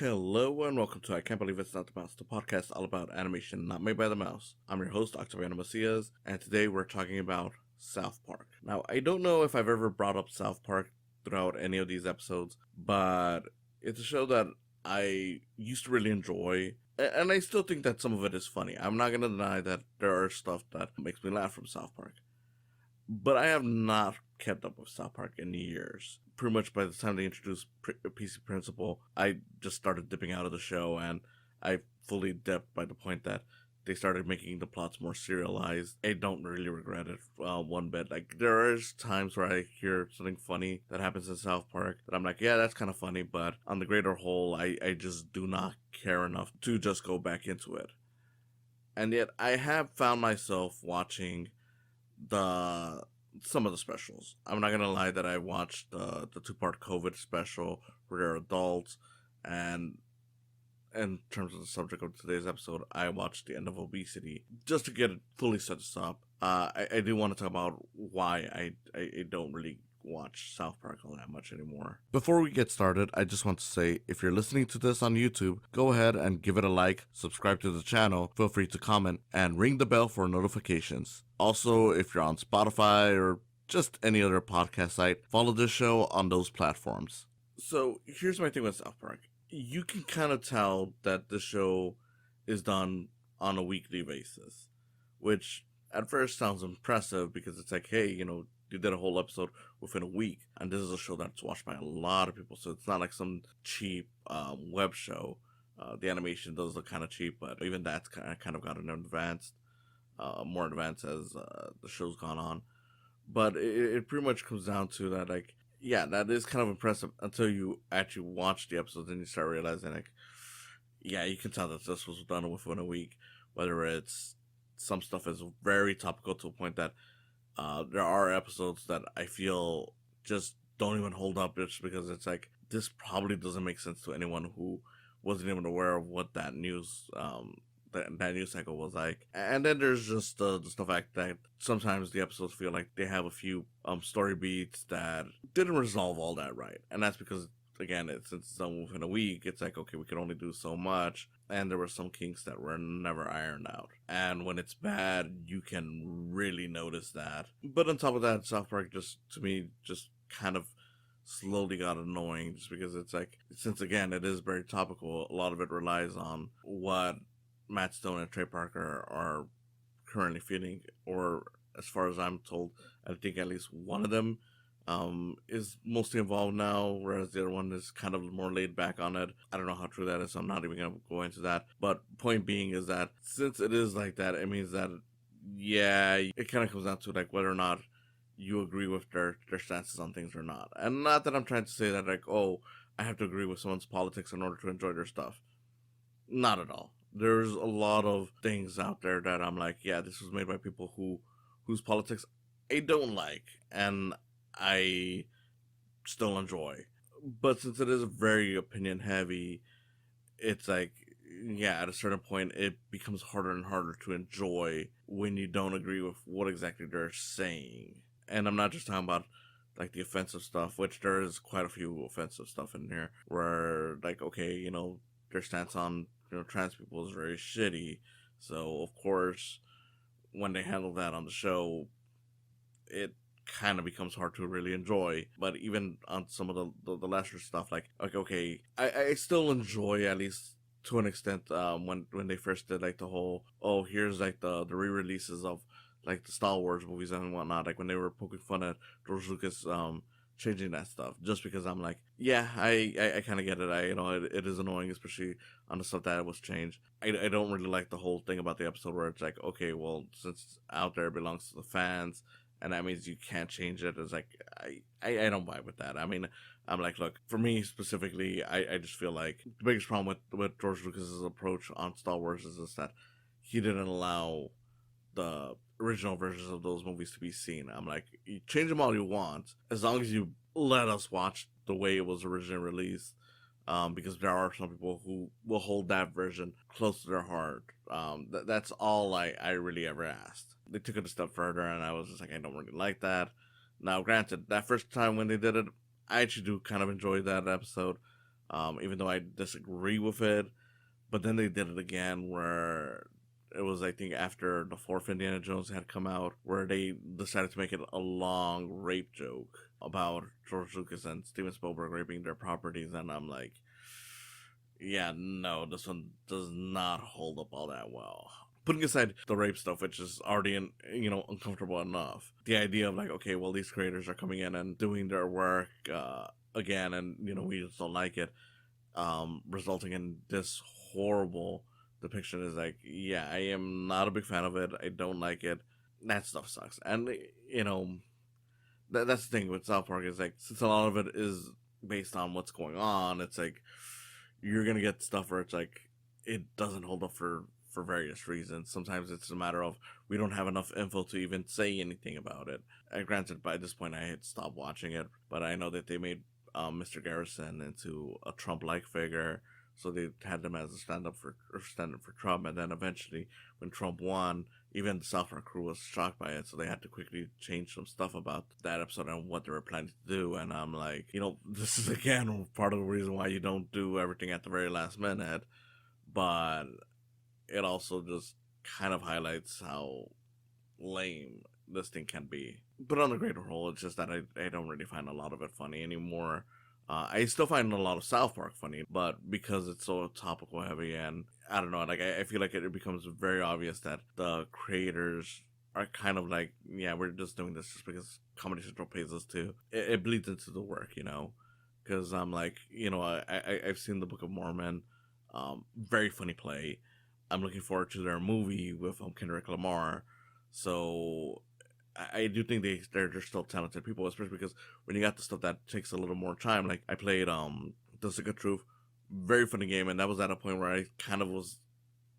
Hello and welcome to I Can't Believe It's Not the Mouse, the podcast all about animation not made by the mouse. I'm your host, Octaviano, and today we're talking about South Park. Now, I don't know if I've ever brought up South Park throughout any of these episodes, but it's a show that I used to really enjoy, and I still think that some of it is funny. I'm not going to deny that there are stuff that makes me laugh from South Park. But I have not kept up with South Park in years. Pretty much by the time they introduced PC Principle, I just started dipping out of the show, and I fully dipped by the point that they started making the plots more serialized. I don't really regret it one bit. Like, there is times where I hear something funny that happens in South Park that I'm like, yeah, that's kind of funny, but on the greater whole, I just do not care enough to just go back into it. And yet, I have found myself watching the some of the specials. I'm not gonna lie that I watched the 2-part COVID special where they're adults, and in terms of the subject of today's episode, I watched the end of Obesity just to get it fully set this up. I do want to talk about why I don't really watch South Park all that much anymore. Before we get started, I just want to say if you're listening to this on YouTube, go ahead and give it a like, subscribe to the channel, feel free to comment, and ring the bell for notifications. Also, if you're on Spotify or just any other podcast site, follow this show on those platforms. So here's my thing with South Park. You can kind of tell that the show is done on a weekly basis, which at first sounds impressive because it's like, hey, you did a whole episode within a week, and this is a show that's watched by a lot of people, so it's not like some cheap web show. The animation does look kind of cheap, but even that's kind of gotten advanced, more advanced as the show's gone on. But it pretty much comes down to that, like, yeah, that is kind of impressive until you actually watch the episodes and you start realizing, like, yeah, you can tell that this was done within a week. Whether it's some stuff is very topical to a point that there are episodes that I feel just don't even hold up just because it's like, this probably doesn't make sense to anyone who wasn't even aware of what that news that news cycle was like. And then there's just the stuff like that sometimes the episodes feel like they have a few story beats that didn't resolve all that right. And that's because, again, since it's done within a week, it's like, okay, we can only do so much, and there were some kinks that were never ironed out. And when it's bad, you can really notice that. But on top of that, South Park just, to me, just kind of slowly got annoying, just because it's like, since again, it is very topical, a lot of it relies on what Matt Stone and Trey Parker are currently feeling, or as far as I'm told, I think at least one of them is mostly involved now, whereas the other one is kind of more laid back on it. I don't know how true that is, so I'm not even going to go into that. But point being is that since it is like that, it means that, yeah, it kind of comes down to like whether or not you agree with their stances on things or not. And not that I'm trying to say that, like, oh, I have to agree with someone's politics in order to enjoy their stuff. Not at all. There's a lot of things out there that I'm like, yeah, this was made by people whose politics I don't like, and I still enjoy. But since it is very opinion heavy, it's like, yeah, at a certain point, it becomes harder and harder to enjoy when you don't agree with what exactly they're saying. And I'm not just talking about like the offensive stuff, which there is quite a few offensive stuff in here, where like, okay, their stance on trans people is very shitty. So of course, when they handle that on the show, it kind of becomes hard to really enjoy. But even on some of the lesser stuff, like okay, I still enjoy, at least to an extent, when they first did like the whole, oh, here's like the re-releases of like the Star Wars movies and whatnot, like when they were poking fun at George Lucas changing that stuff, just because I'm like, yeah, I kind of get it. It is annoying, especially on the stuff that was changed. I don't really like the whole thing about the episode where it's like, okay, well, since it's out there, it belongs to the fans, and that means you can't change it. It's like, I don't vibe with that. I mean, I'm like, look, for me specifically, I just feel like the biggest problem with George Lucas's approach on Star Wars is just that he didn't allow the original versions of those movies to be seen. I'm like, you change them all you want, as long as you let us watch the way it was originally released. Because there are some people who will hold that version close to their heart. That's all I really ever asked. They took it a step further, and I was just like, I don't really like that. Now, granted, that first time when they did it, I actually do kind of enjoy that episode. even though I disagree with it. But then they did it again where it was, I think, after the fourth Indiana Jones had come out, where they decided to make it a long rape joke about George Lucas and Steven Spielberg raping their properties. And I'm like, yeah, no, this one does not hold up all that well. Putting aside the rape stuff, which is already, uncomfortable enough, the idea of like, okay, well, these creators are coming in and doing their work again, and we just don't like it, resulting in this horrible depiction is like, yeah, I am not a big fan of it. I don't like it. That stuff sucks. And that's the thing with South Park is like, since a lot of it is based on what's going on, it's like you're gonna get stuff where it's like it doesn't hold up for various reasons. Sometimes it's a matter of we don't have enough info to even say anything about it. Granted, by this point I had stopped watching it, but I know that they made Mr. Garrison into a Trump-like figure, so they had him as a stand-up for Trump. And then eventually, when Trump won, even the South Park crew was shocked by it, so they had to quickly change some stuff about that episode and what they were planning to do. And I'm like, this is again part of the reason why you don't do everything at the very last minute, but it also just kind of highlights how lame this thing can be. But on the greater whole, it's just that I don't really find a lot of it funny anymore. I still find a lot of South Park funny, but because it's so topical heavy, and I don't know, like I feel like it becomes very obvious that the creators are kind of like, yeah, we're just doing this just because Comedy Central pays us to. It bleeds into the work, because I'm like, I've seen the Book of Mormon, very funny play. I'm looking forward to their movie with Kendrick Lamar. So I do think they're still talented people, especially because when you got the stuff that takes a little more time. Like I played The Stick of Truth, very funny game, and that was at a point where I kind of was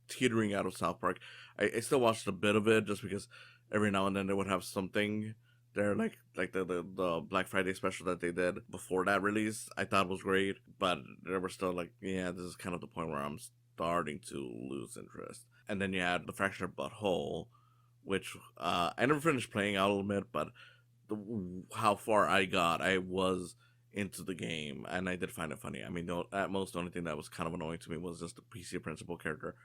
teetering out of South Park. I still watched a bit of it just because every now and then they would have something there, like the Black Friday special that they did before that release. I thought was great, but there were still like, yeah, this is kind of the point where I'm starting to lose interest. And then you had The Fractured Butthole, which I never finished playing, I'll admit, but how far I got, I was into the game, and I did find it funny. I mean, at most, the only thing that was kind of annoying to me was just the PC principal character.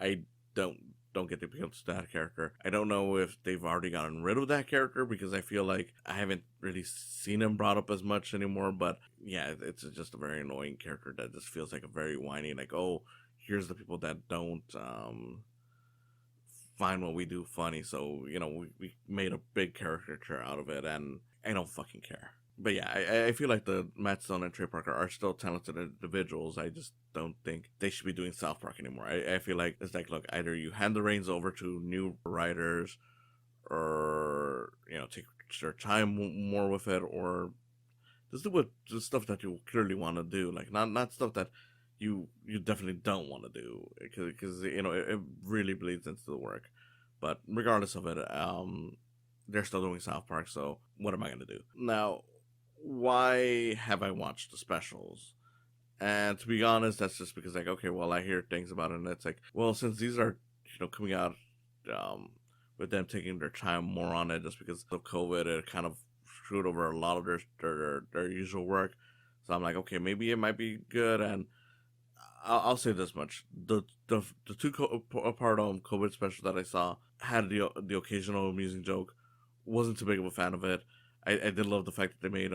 I don't get the appeal to that character. I don't know if they've already gotten rid of that character, because I feel like I haven't really seen him brought up as much anymore, but yeah, it's just a very annoying character that just feels like a very whiny, like, oh, here's the people that don't find what we do funny, so we made a big caricature out of it, and I don't fucking care. But yeah, I feel like the Matt Stone and Trey Parker are still talented individuals. I just don't think they should be doing South Park anymore. I feel like it's like, look, either you hand the reins over to new writers, or take your time more with it, or just do what the stuff that you clearly want to do, like not stuff that you definitely don't want to do, because it really bleeds into the work. But regardless of it, they're still doing South Park, so what am I gonna do now? Why have I watched the specials? And to be honest, that's just because, like, okay, well, I hear things about it, and it's like, well, since these are coming out with them taking their time more on it just because of COVID, it kind of screwed over a lot of their usual work. So I'm like, okay, maybe it might be good. And I'll say this much: the two part COVID special that I saw had the occasional amusing joke. Wasn't too big of a fan of it. I did love the fact that they made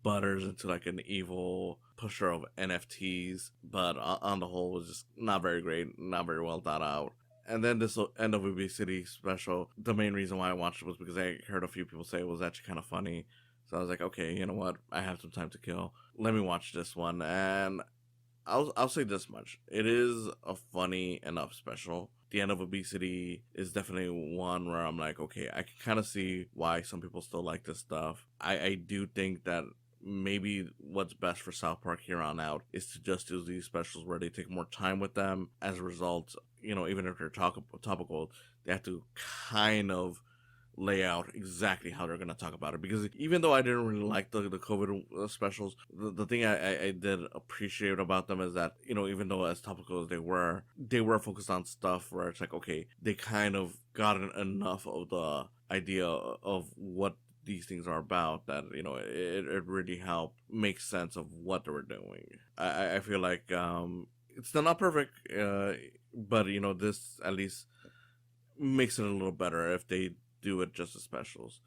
Butters into like an evil pusher of NFTs, but on the whole, was just not very great, not very well thought out. And then this end of Obesity special, the main reason why I watched it was because I heard a few people say it was actually kind of funny. So I was like, okay, you know what? I have some time to kill. Let me watch this one. And I'll say this much: it is a funny enough special. The end of Obesity is definitely one where I'm like, okay, I can kind of see why some people still like this stuff. I do think that maybe what's best for South Park here on out is to just do these specials where they take more time with them. As a result, even if they're topical, they have to kind of lay out exactly how they're going to talk about it. Because even though I didn't really like the COVID specials, the thing I did appreciate about them is that, even though as topical as they were focused on stuff where it's like, okay, they kind of got enough of the idea of what these things are about, that it really helped make sense of what they were doing. I feel like it's still not perfect, but this at least makes it a little better if they do it just as specials.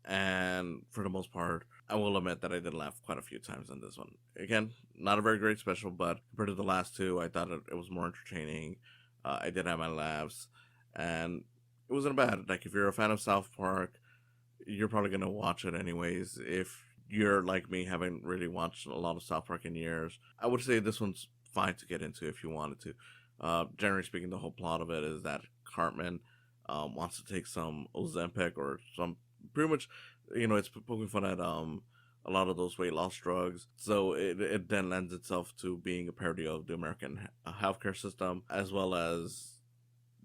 And for the most part, I will admit that I did laugh quite a few times on this one. Again, not a very great special, but compared to the last two, I thought it was more entertaining. I did have my laughs, and it wasn't bad. Like, if you're a fan of South Park, you're probably gonna watch it anyways. If you're like me, haven't really watched a lot of South Park in years, I would say this one's fine to get into if you wanted to. Generally speaking, the whole plot of it is that Cartman wants to take some Ozempic or some, pretty much, it's poking fun at a lot of those weight loss drugs. So it then lends itself to being a parody of the American healthcare system, as well as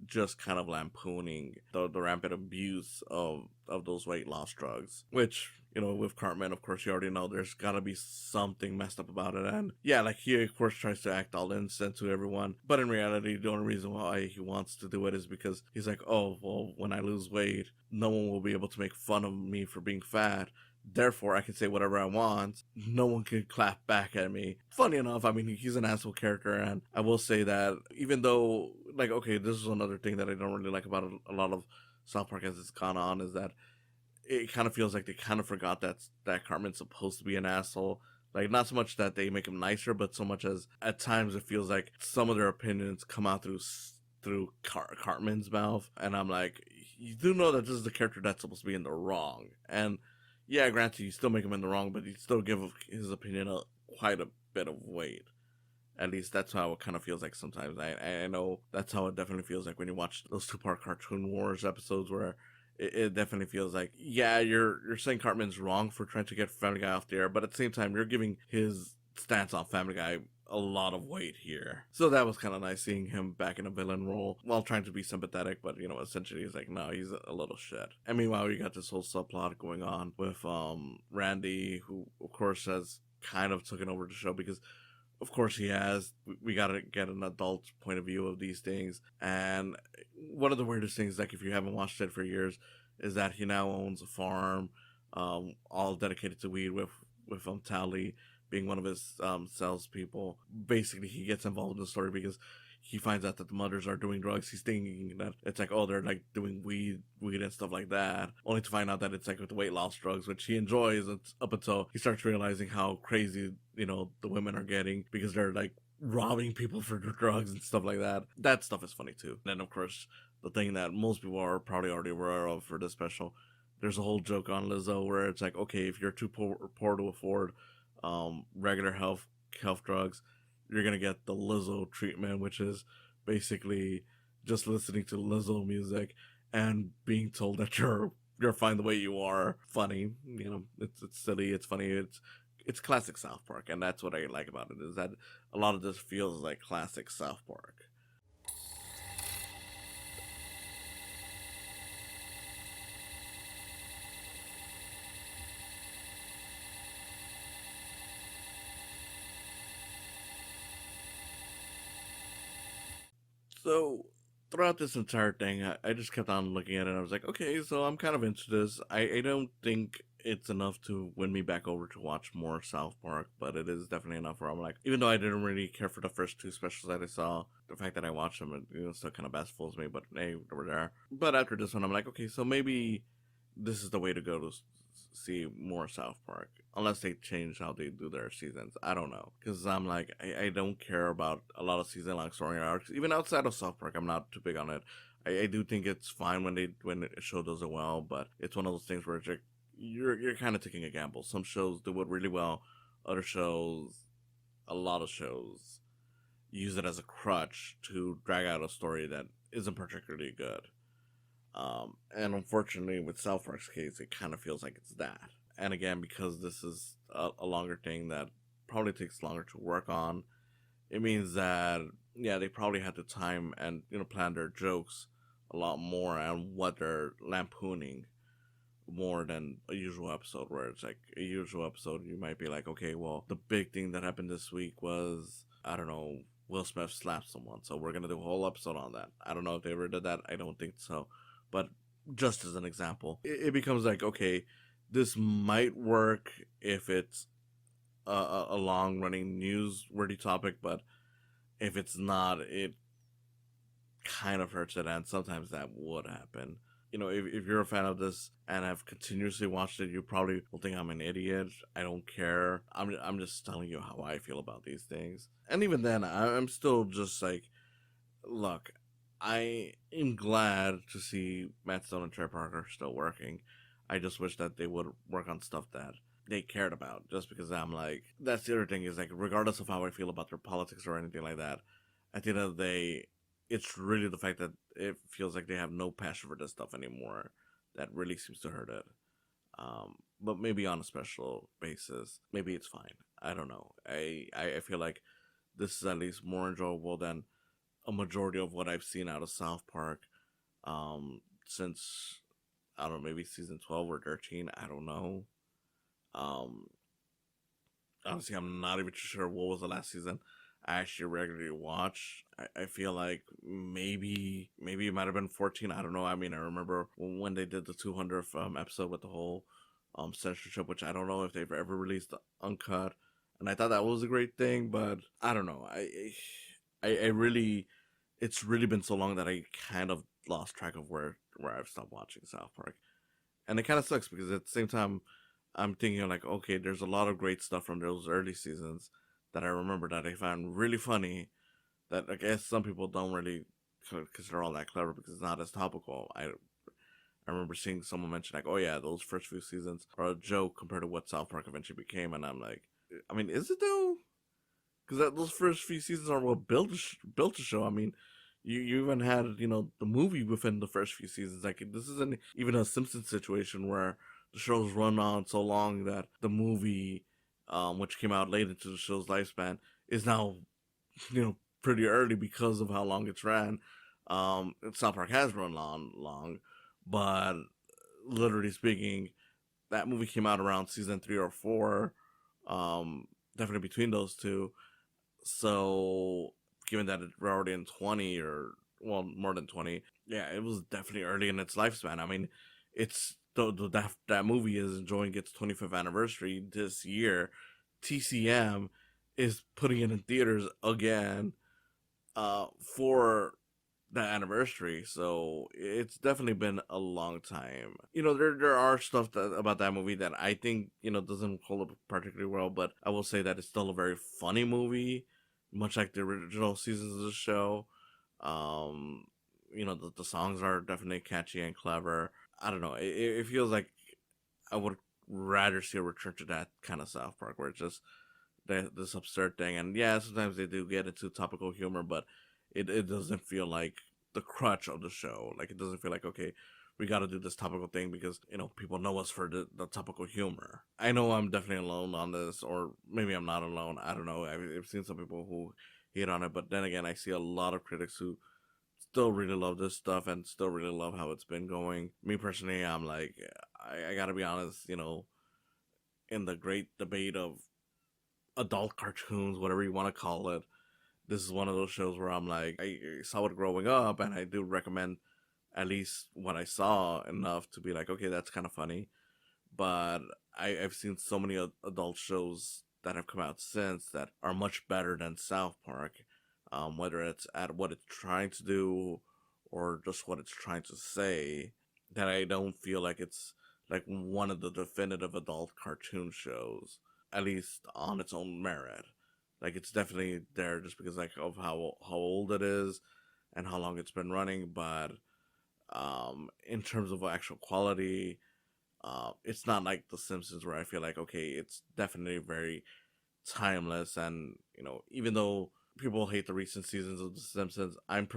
just kind of lampooning the rampant abuse of those weight loss drugs, which, with Cartman, of course, you already know there's gotta be something messed up about it. And yeah, like, he of course tries to act all innocent to everyone, but in reality, the only reason why he wants to do it is because he's like, oh, well, when I lose weight, no one will be able to make fun of me for being fat. Therefore, I can say whatever I want. No one can clap back at me. Funny enough, I mean, he's an asshole character, and I will say that even though, like, okay, this is another thing that I don't really like about a lot of South Park as it's gone on, is that it kind of feels like they kind of forgot that Cartman's supposed to be an asshole. Like, not so much that they make him nicer, but so much as at times it feels like some of their opinions come out through Cartman's mouth, and I'm like, you do know that this is the character that's supposed to be in the wrong. And yeah, granted, you still make him in the wrong, but you still give his opinion quite a bit of weight. At least that's how it kind of feels like sometimes. I know that's how it definitely feels like when you watch those two-part Cartoon Wars episodes, where it definitely feels like, yeah, you're saying Cartman's wrong for trying to get Family Guy off the air, but at the same time, you're giving his stance on Family Guy a lot of weight here. So that was kind of nice, seeing him back in a villain role while trying to be sympathetic, but essentially he's like, no, he's a little shit. And meanwhile, you got this whole subplot going on with Randy, who of course has kind of taken over the show, because of course he has. We gotta get an adult point of view of these things. And one of the weirdest things, like, if you haven't watched it for years, is that he now owns a farm, all dedicated to weed, with Tally being one of his salespeople. Basically, he gets involved in the story because he finds out that the mothers are doing drugs. He's thinking that it's like, oh, they're like doing weed and stuff like that, only to find out that it's like with the weight loss drugs, which he enjoys up until he starts realizing how crazy the women are getting, because they're like robbing people for the drugs and stuff like that. That stuff is funny too. And then of course, the thing that most people are probably already aware of for this special, there's a whole joke on Lizzo where it's like, okay, if you're too poor to afford regular health drugs, you're gonna get the Lizzo treatment, which is basically just listening to Lizzo music and being told that you're fine the way you are. Funny, it's silly, it's funny, it's classic South Park, and that's what I like about it, is that a lot of this feels like classic South Park. So throughout this entire thing, I just kept on looking at it, and I was like, okay, so I'm kind of into this. I don't think it's enough to win me back over to watch more South Park, but it is definitely enough where I'm like, even though I didn't really care for the first two specials that I saw, the fact that I watched them, it still kind of baffles me, but hey, they were there. But after this one, I'm like, okay, so maybe this is the way to go to see more South Park, unless they change how they do their seasons. I don't know, because I'm like, I don't care about a lot of season-long story arcs, even outside of South Park. I'm not too big on it. I do think it's fine when a show does it well, but it's one of those things where it's like, you're kind of taking a gamble. Some shows do it really well, other shows, a lot of shows, use it as a crutch to drag out a story that isn't particularly good. And unfortunately, with South Park's case, it kind of feels like it's that. And again, because this is a longer thing that probably takes longer to work on, it means that, yeah, they probably had the time and plan their jokes a lot more and what they're lampooning, more than a usual episode, where it's like a usual episode you might be like, okay, well, the big thing that happened this week was, I don't know, Will Smith slapped someone, so we're gonna do a whole episode on that. I don't know if they ever did that. I don't think so. But just as an example, it becomes like, okay, this might work if it's a long running newsworthy topic, but if it's not, it kind of hurts it, and sometimes that would happen. If you're a fan of this and have continuously watched it, you probably will think I'm an idiot. I don't care. I'm just telling you how I feel about these things. And even then, I'm still just like, look, I am glad to see Matt Stone and Trey Parker still working. I just wish that they would work on stuff that they cared about. Just because I'm like, that's the other thing is like, regardless of how I feel about their politics or anything like that, at the end of the day, it's really the fact that it feels like they have no passion for this stuff anymore that really seems to hurt it. But maybe on a special basis, maybe it's fine. I don't know. I feel like this is at least more enjoyable than a majority of what I've seen out of South Park since, I don't know, maybe season 12 or 13. I don't know. Um, Honestly, I'm not even sure what was the last season I actually regularly watch. I feel like maybe it might have been 14. I don't know. I mean, I remember when they did the 200th episode with the whole censorship, which I don't know if they've ever released the uncut. And I thought that was a great thing, but I don't know. I really, it's really been so long that I kind of lost track of where I've stopped watching South Park, and it kind of sucks because at the same time, I'm thinking like, okay, there's a lot of great stuff from those early seasons that I remember that I found really funny. That I guess some people don't really consider all that clever because it's not as topical. I remember seeing someone mention like, oh yeah, those first few seasons are a joke compared to what South Park eventually became, and I'm like, I mean, is it though? Because those first few seasons are what built the show. I mean, you even had the movie within the first few seasons. Like this isn't even a Simpsons situation where the show's run on so long that the movie, which came out late into the show's lifespan, is now pretty early because of how long it's ran. South Park has run long, but literally speaking, that movie came out around season 3 or 4. Definitely between those two. So, given that we're already in 20 or, well, more than 20, yeah, it was definitely early in its lifespan. I mean, it's that movie is enjoying its 25th anniversary this year. TCM is putting it in theaters again for the anniversary, so it's definitely been a long time. There are stuff about that movie that I think doesn't hold up particularly well, but I will say that it's still a very funny movie, much like the original seasons of the show. Um, the songs are definitely catchy and clever. I don't know. It feels like I would rather see a return to that kind of South Park, where it's just this absurd thing. And yeah, sometimes they do get into topical humor, but it doesn't feel like the crutch of the show. Like it doesn't feel like, okay, we got to do this topical thing because people know us for the topical humor. I know I'm definitely alone on this, or maybe I'm not alone. I don't know. I've seen some people who hate on it, but then again, I see a lot of critics who still really love this stuff and still really love how it's been going. Me personally, I'm like, I gotta be honest, in the great debate of adult cartoons, whatever you want to call it, this is one of those shows where I'm like, I saw it growing up, and I do recommend at least what I saw enough to be like, okay, that's kind of funny. But I've seen so many adult shows that have come out since that are much better than South Park, whether it's at what it's trying to do or just what it's trying to say, that I don't feel like it's like one of the definitive adult cartoon shows, at least on its own merit. Like it's definitely there just because like of how old it is and how long it's been running, but in terms of actual quality, it's not like The Simpsons where I feel like, okay, it's definitely very timeless. And even though people hate the recent seasons of The Simpsons, I'm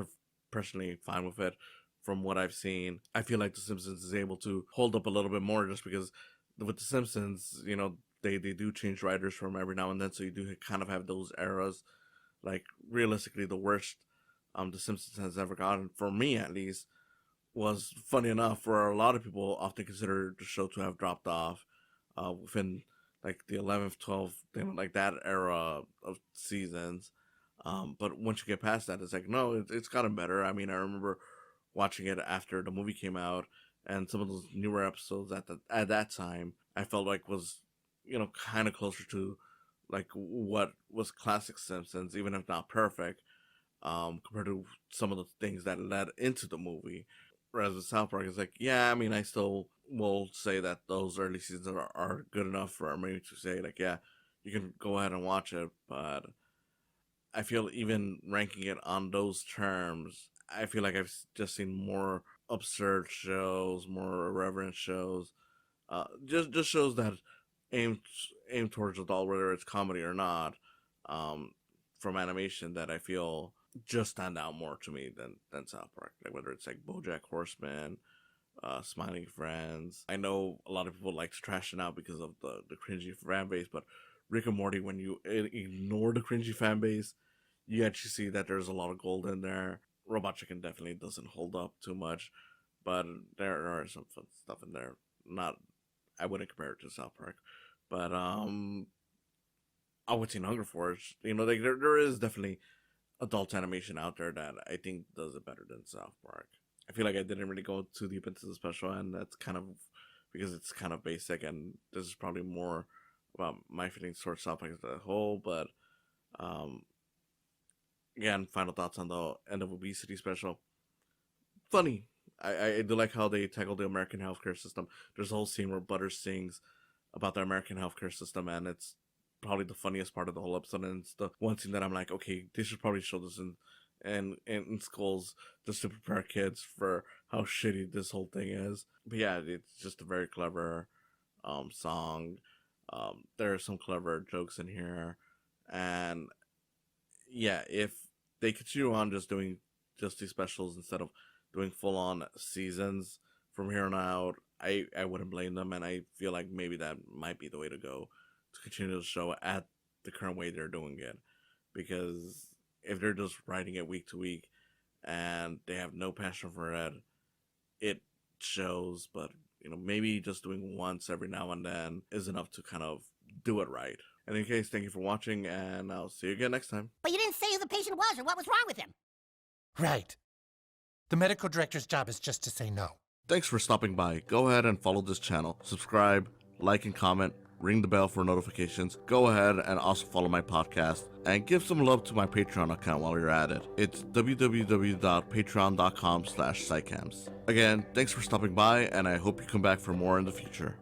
personally fine with it. From what I've seen, I feel like The Simpsons is able to hold up a little bit more just because with The Simpsons, they do change writers from every now and then, so you do kind of have those eras. Like realistically, the worst The Simpsons has ever gotten, for me at least, was funny enough for a lot of people often consider the show to have dropped off within like the 11th, 12th, like that era of seasons. But once you get past that, it's like, no, it's gotten better. I mean, I remember watching it after the movie came out, and some of those newer episodes at that time I felt like was, kind of closer to like what was classic Simpsons, even if not perfect, compared to some of the things that led into the movie. Whereas with South Park, it's like, yeah, I mean, I still will say that those early seasons are good enough for me to say, like, yeah, you can go ahead and watch it. But I feel even ranking it on those terms, I feel like I've just seen more absurd shows, more irreverent shows, just shows that aim aim towards adult, whether it's comedy or not, um, from animation that I feel just stand out more to me than South Park. Like whether it's like BoJack Horseman, Smiling Friends. I know a lot of people like to trash it out because of the cringy fan base, but Rick and Morty, when you ignore the cringy fan base, you actually see that there's a lot of gold in there. Robot Chicken definitely doesn't hold up too much, but there are some fun stuff in there. Not, I wouldn't compare it to South Park, but I would say Hunger Force. Like there is definitely adult animation out there that I think does it better than South Park. I feel like I didn't really go too deep into the special, and that's kind of because it's kind of basic, and this is probably more about my feelings towards South Park as a whole. But um, again, final thoughts on the end of Obesity special. Funny. I do like how they tackle the American healthcare system. There's a whole scene where Butters sings about the American healthcare system, and it's probably the funniest part of the whole episode. And it's the one scene that I'm like, okay, they should probably show this in schools just to prepare kids for how shitty this whole thing is. But yeah, it's just a very clever song. There are some clever jokes in here, and yeah, if they continue on just doing just these specials instead of doing full on seasons from here on out, I wouldn't blame them, and I feel like maybe that might be the way to go to continue the show at the current way they're doing it. Because if they're just writing it week to week and they have no passion for it, it shows. But maybe just doing once every now and then is enough to kind of do it right. In any case, thank you for watching, and I'll see you again next time. But you didn't say who the patient was or what was wrong with him. Right. The medical director's job is just to say no. Thanks for stopping by. Go ahead and follow this channel. Subscribe, like, and comment. Ring the bell for notifications. Go ahead and also follow my podcast. And give some love to my Patreon account while you're at it. It's www.patreon.com/saicams. Again, thanks for stopping by, and I hope you come back for more in the future.